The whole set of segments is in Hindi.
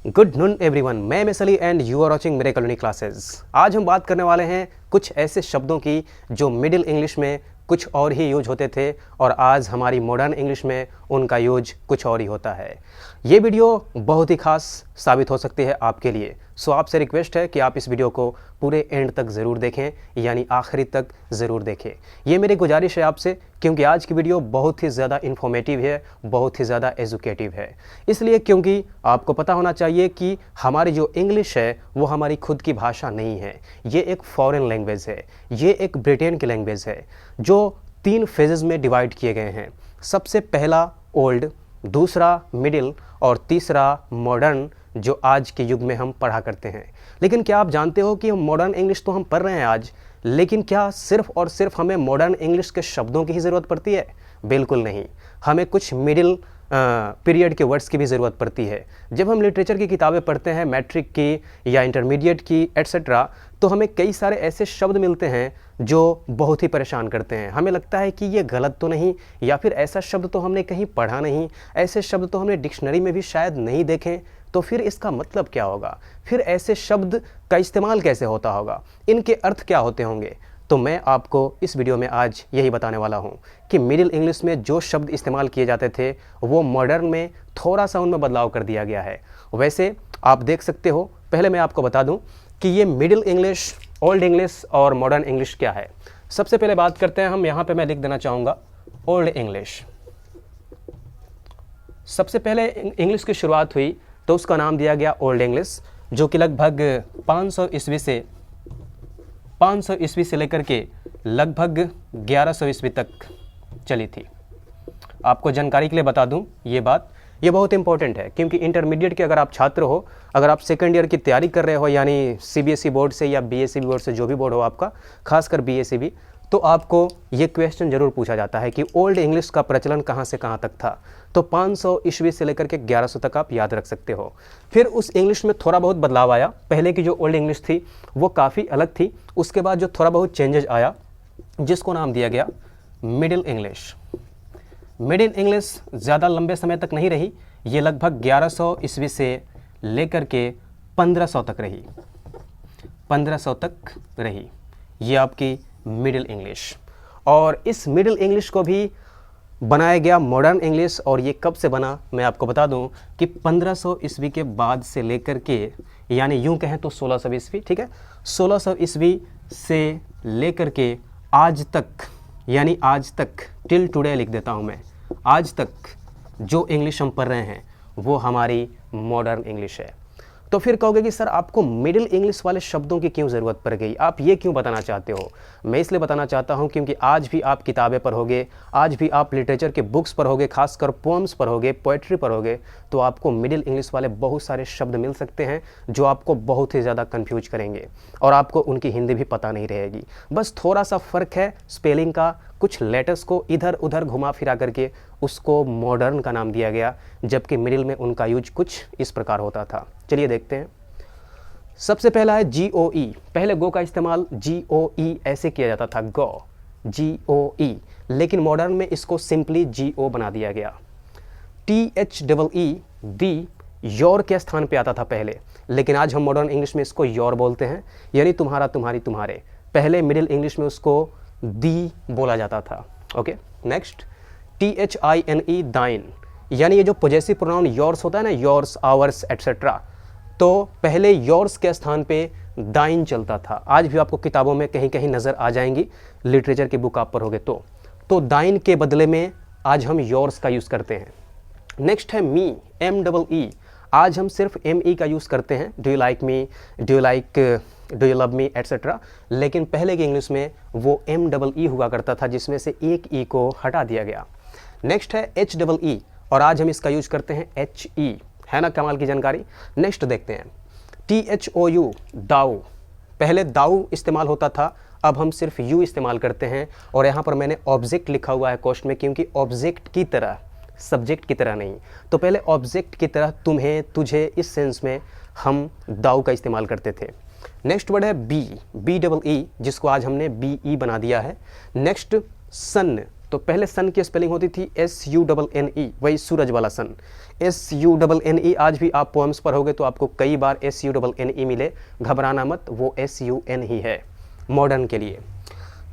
गुड नून एवरीवन, मैं मिसली एंड यू आर वॉचिंग मेरे कॉलोनी क्लासेस। आज हम बात करने वाले हैं कुछ ऐसे शब्दों की जो मिडिल इंग्लिश में कुछ और ही यूज होते थे और आज हमारी मॉडर्न इंग्लिश में उनका यूज कुछ और ही होता है। ये वीडियो बहुत ही खास साबित हो सकती है आपके लिए। सो आपसे रिक्वेस्ट है कि आप इस वीडियो को पूरे एंड तक ज़रूर देखें, यानी आखिरी तक ज़रूर देखें। ये मेरी गुजारिश है आपसे, क्योंकि आज की वीडियो बहुत ही ज़्यादा इन्फॉर्मेटिव है, बहुत ही ज़्यादा एजुकेटिव है। इसलिए क्योंकि आपको पता होना चाहिए कि हमारी जो इंग्लिश है वो हमारी खुद की भाषा नहीं है, ये एक फॉरेन लैंग्वेज है, ये एक ब्रिटेन की लैंग्वेज है जो 3 फेजेस में डिवाइड किए गए हैं। सबसे पहला ओल्ड, दूसरा मिडिल और तीसरा मॉडर्न, जो आज के युग में हम पढ़ा करते हैं। लेकिन क्या आप जानते हो कि मॉडर्न इंग्लिश तो हम पढ़ रहे हैं आज, लेकिन क्या सिर्फ और सिर्फ हमें मॉडर्न इंग्लिश के शब्दों की ही ज़रूरत पड़ती है? बिल्कुल नहीं, हमें कुछ मिडिल पीरियड के वर्ड्स की भी ज़रूरत पड़ती है। जब हम लिटरेचर की किताबें पढ़ते हैं, मैट्रिक की या इंटरमीडिएट की एट्सेट्रा, तो हमें कई सारे ऐसे शब्द मिलते हैं जो बहुत ही परेशान करते हैं। हमें लगता है कि ये गलत तो नहीं, या फिर ऐसा शब्द तो हमने कहीं पढ़ा नहीं, ऐसे शब्द तो हमने डिक्शनरी में भी शायद नहीं देखे, तो फिर इसका मतलब क्या होगा? फिर ऐसे शब्द का इस्तेमाल कैसे होता होगा? इनके अर्थ क्या होते होंगे? तो मैं आपको इस वीडियो में आज यही बताने वाला हूं कि मिडिल इंग्लिश में जो शब्द इस्तेमाल किए जाते थे वो मॉडर्न में थोड़ा सा उनमें बदलाव कर दिया गया है। वैसे आप देख सकते हो, पहले मैं आपको बता दूं कि ये मिडिल इंग्लिश, ओल्ड इंग्लिश और मॉडर्न इंग्लिश क्या है। सबसे पहले बात करते हैं हम, यहाँ पे मैं लिख देना चाहूँगा ओल्ड इंग्लिश। सबसे पहले इंग्लिश की शुरुआत हुई तो उसका नाम दिया गया ओल्ड इंग्लिश, जो कि लगभग 500 ईस्वी से लेकर के लगभग 1100 ईस्वी तक चली थी। आपको जानकारी के लिए बता दूं, ये बहुत इंपॉर्टेंट है, क्योंकि इंटरमीडिएट के अगर आप छात्र हो, अगर आप सेकेंड ईयर की तैयारी कर रहे हो, यानी सीबीएसई बोर्ड से या बीएसई बोर्ड से, जो भी बोर्ड हो आपका, खासकर बीएसई, तो आपको ये क्वेश्चन जरूर पूछा जाता है कि ओल्ड इंग्लिश का प्रचलन कहाँ से कहाँ तक था। तो 500 ईस्वी से लेकर के 1100 तक आप याद रख सकते हो। फिर उस इंग्लिश में थोड़ा बहुत बदलाव आया। पहले की जो ओल्ड इंग्लिश थी वो काफ़ी अलग थी। उसके बाद जो थोड़ा बहुत चेंजेज आया, जिसको नाम दिया गया मिडिल इंग्लिश। मिडिल इंग्लिश ज़्यादा लंबे समय तक नहीं रही, ये लगभग 1100 ईस्वी से लेकर के 1500 तक रही। 1500 तक रही ये आपकी मिडिल इंग्लिश। और इस मिडिल इंग्लिश को भी बनाया गया मॉडर्न इंग्लिश। और ये कब से बना, मैं आपको बता दूं कि 1500 ईस्वी के बाद से लेकर के, यानी यूं कहें तो 1600 ईस्वी, ठीक है, 1600 ईस्वी से लेकर के आज तक, यानी आज तक, टिल टुडे लिख देता हूं मैं, आज तक जो इंग्लिश हम पढ़ रहे हैं वो हमारी मॉडर्न इंग्लिश है। तो फिर कहोगे कि सर आपको मिडिल इंग्लिश वाले शब्दों की क्यों ज़रूरत पड़ गई, आप ये क्यों बताना चाहते हो? मैं इसलिए बताना चाहता हूँ क्योंकि आज भी आप किताबें पढ़ोगे, आज भी आप लिटरेचर के बुक्स पढ़ोगे, खासकर पोएम्स पढ़ोगे, पोएट्री पढ़ोगे, तो आपको मिडिल इंग्लिश वाले बहुत सारे शब्द मिल सकते हैं जो आपको बहुत ही ज़्यादा कन्फ्यूज करेंगे और आपको उनकी हिंदी भी पता नहीं रहेगी। बस थोड़ा सा फ़र्क है स्पेलिंग का, कुछ लेटर्स को इधर उधर घुमा फिरा करके उसको मॉडर्न का नाम दिया गया, जबकि मिडिल में उनका यूज कुछ इस प्रकार होता था। चलिए देखते हैं। सबसे पहला है GOE। पहले गो का इस्तेमाल GOE ऐसे किया जाता था, गो, GOE, लेकिन मॉडर्न में इसको सिंपली GO बना दिया गया। THEE, दी, योर के स्थान पे आता था पहले, लेकिन आज हम मॉडर्न इंग्लिश में इसको योर बोलते हैं, यानी तुम्हारा, तुम्हारी, तुम्हारे। पहले मिडिल इंग्लिश में उसको दी बोला जाता था। ओके, नेक्स्ट THINE, दाइन, यानी ये जो पॉजेसिव प्रोनाउन योर्स होता है ना, योर्स, आवर्स एट्सेट्रा, तो पहले योर्स के स्थान पे दाइन चलता था। आज भी आपको किताबों में कहीं कहीं नज़र आ जाएंगी, लिटरेचर की बुक आप पढ़ोगे तो दाइन के बदले में आज हम योर्स का यूज़ करते हैं। नेक्स्ट है मी, MEE, आज हम सिर्फ ME का यूज़ करते हैं, do you like me, do you love me etcetera, लेकिन पहले के इंग्लिश में वो MEE हुआ करता था, जिसमें से एक ई को हटा दिया गया। नेक्स्ट है HEE, और आज हम इसका यूज करते हैं HE, है ना, कमाल की जानकारी। नेक्स्ट देखते हैं THOU, दाऊ, पहले दाऊ इस्तेमाल होता था, अब हम सिर्फ यू इस्तेमाल करते हैं। और यहाँ पर मैंने ऑब्जेक्ट लिखा हुआ है क्वेश्चन में, क्योंकि ऑब्जेक्ट की तरह, सब्जेक्ट की तरह नहीं। तो पहले ऑब्जेक्ट की तरह तुम्हें, तुझे, इस सेंस में हम दाऊ का इस्तेमाल करते थे। नेक्स्ट वर्ड है BEE, जिसको आज हमने BE बना दिया है। नेक्स्ट सन, तो पहले सन की स्पेलिंग होती थी SUNNE, वही सूरज वाला सन, SUNNE। आज भी आप पोएम्स पढ़ोगे तो आपको कई बार SUNNE मिले, घबराना मत, वो SUN ही है मॉडर्न के लिए।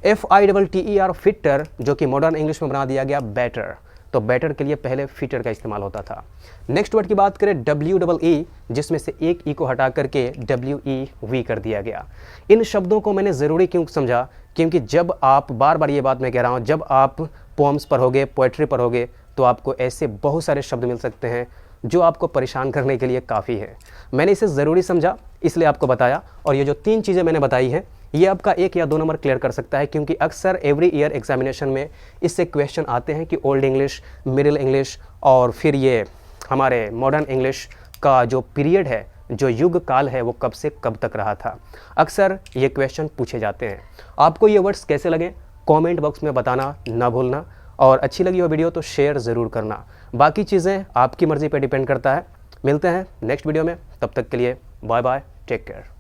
FITTER, फिटर, जो कि मॉडर्न इंग्लिश में बना दिया गया बेटर, तो बेटर के लिए पहले फिटर का इस्तेमाल होता था। नेक्स्ट वर्ड की बात करें WEE, जिसमें से एक ई को हटा करके WEV कर दिया गया। इन शब्दों को मैंने ज़रूरी क्यों समझा, क्योंकि जब आप, बार बार ये बात मैं कह रहा हूँ, जब आप पोम्स पढ़ोगे, पोएट्री पढ़ोगे, तो आपको ऐसे बहुत सारे शब्द मिल सकते हैं जो आपको परेशान करने के लिए काफ़ी है। मैंने इसे ज़रूरी समझा इसलिए आपको बताया, और ये जो 3 चीज़ें मैंने बताई हैं ये आपका 1 या 2 नंबर क्लियर कर सकता है, क्योंकि अक्सर एवरी ईयर एग्जामिनेशन में इससे क्वेश्चन आते हैं कि ओल्ड इंग्लिश, मिडिल इंग्लिश और फिर ये हमारे मॉडर्न इंग्लिश का जो पीरियड है, जो युग काल है, वो कब से कब तक रहा था। अक्सर ये क्वेश्चन पूछे जाते हैं। आपको ये वर्ड्स कैसे लगे कमेंट बॉक्स में बताना ना भूलना, और अच्छी लगी हो वीडियो तो शेयर ज़रूर करना। बाकी चीज़ें आपकी मर्ज़ी पर डिपेंड करता है। मिलते हैं नेक्स्ट वीडियो में, तब तक के लिए बाय बाय, टेक केयर।